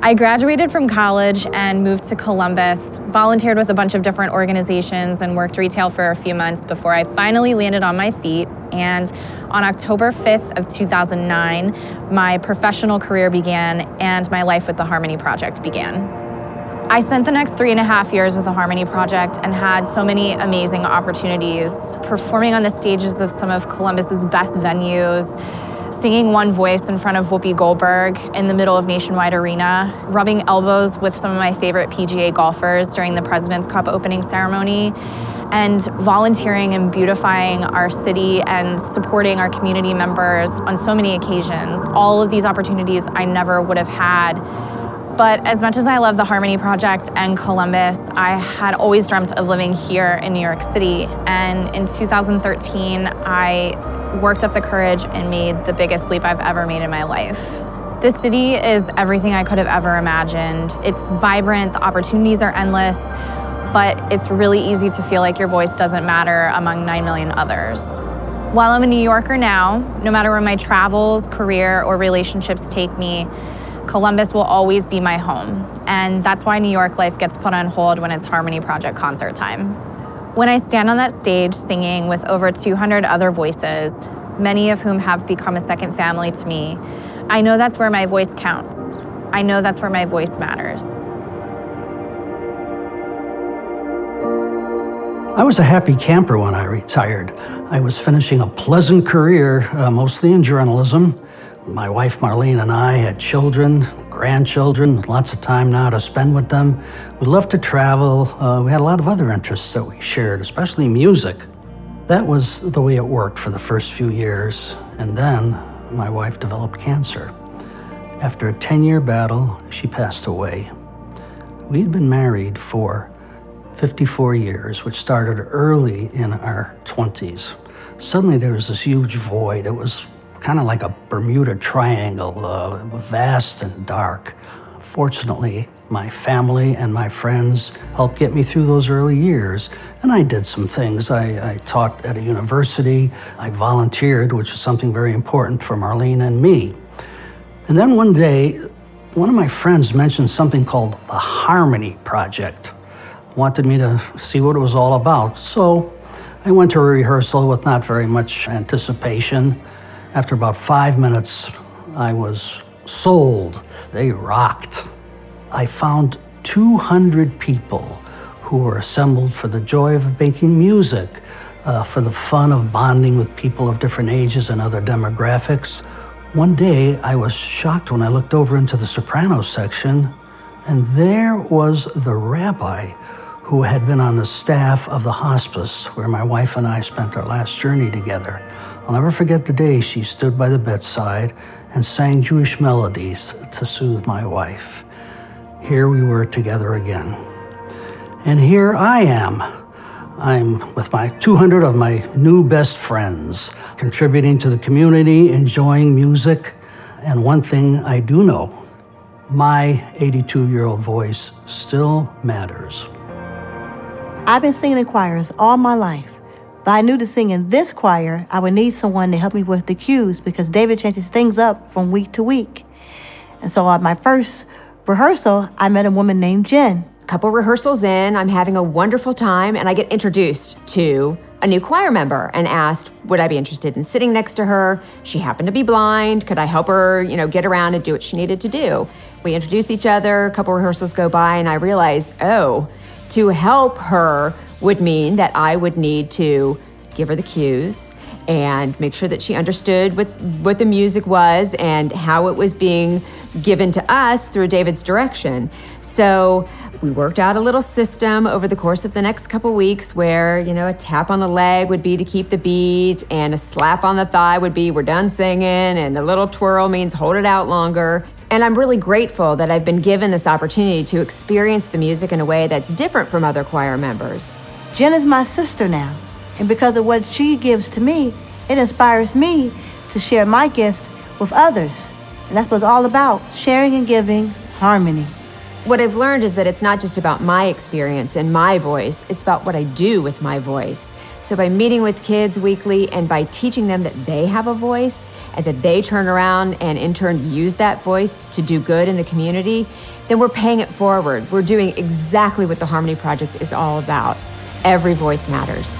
I graduated from college and moved to Columbus, volunteered with a bunch of different organizations and worked retail for a few months before I finally landed on my feet. And on October 5th of 2009, my professional career began and my life with the Harmony Project began. I spent the next 3.5 years with the Harmony Project and had so many amazing opportunities, performing on the stages of some of Columbus's best venues, singing One Voice in front of Whoopi Goldberg in the middle of Nationwide Arena, rubbing elbows with some of my favorite PGA golfers during the President's Cup opening ceremony, and volunteering and beautifying our city and supporting our community members on so many occasions. All of these opportunities I never would have had. But as much as I love the Harmony Project and Columbus, I had always dreamt of living here in New York City. And in 2013, I worked up the courage and made the biggest leap I've ever made in my life. This city is everything I could have ever imagined. It's vibrant, the opportunities are endless, but it's really easy to feel like your voice doesn't matter among 9 million others. While I'm a New Yorker now, no matter where my travels, career, or relationships take me, Columbus will always be my home. And that's why New York life gets put on hold when it's Harmony Project concert time. When I stand on that stage singing with over 200 other voices, many of whom have become a second family to me, I know that's where my voice counts. I know that's where my voice matters. I was a happy camper when I retired. I was finishing a pleasant career, mostly in journalism. My wife Marlene and I had children, grandchildren, lots of time now to spend with them. We loved to travel. We had a lot of other interests that we shared, especially music. That was the way it worked for the first few years. And then my wife developed cancer. After a 10-year battle, she passed away. We had been married for 54 years, which started early in our 20s. Suddenly there was this huge void. It was kind of like a Bermuda Triangle, vast and dark. Fortunately, my family and my friends helped get me through those early years, and I did some things. I taught at a university, I volunteered, which is something very important for Marlene and me. And then one day, one of my friends mentioned something called the Harmony Project, wanted me to see what it was all about. So I went to a rehearsal with not very much anticipation. After about 5 minutes, I was sold. They rocked. I found 200 people who were assembled for the joy of making music, for the fun of bonding with people of different ages and other demographics. One day, I was shocked when I looked over into the soprano section, and there was the rabbi who had been on the staff of the hospice where my wife and I spent our last journey together. I'll never forget the day she stood by the bedside and sang Jewish melodies to soothe my wife. Here we were together again. And here I am. I'm with my 200 of my new best friends, contributing to the community, enjoying music. And one thing I do know, my 82-year-old voice still matters. I've been singing in choirs all my life. But I knew to sing in this choir, I would need someone to help me with the cues because David changes things up from week to week. And so at my first rehearsal, I met a woman named Jen. A couple rehearsals in, I'm having a wonderful time, and I get introduced to a new choir member and asked, would I be interested in sitting next to her? She happened to be blind. Could I help her, get around and do what she needed to do? We introduce each other, a couple rehearsals go by, and I realized, to help her would mean that I would need to give her the cues and make sure that she understood what the music was and how it was being given to us through David's direction. So we worked out a little system over the course of the next couple weeks where, a tap on the leg would be to keep the beat, and a slap on the thigh would be we're done singing, and a little twirl means hold it out longer. And I'm really grateful that I've been given this opportunity to experience the music in a way that's different from other choir members. Jen is my sister now, and because of what she gives to me, it inspires me to share my gift with others. And that's what it's all about, sharing and giving harmony. What I've learned is that it's not just about my experience and my voice, it's about what I do with my voice. So by meeting with kids weekly and by teaching them that they have a voice and that they turn around and in turn use that voice to do good in the community, then we're paying it forward. We're doing exactly what the Harmony Project is all about. Every voice matters.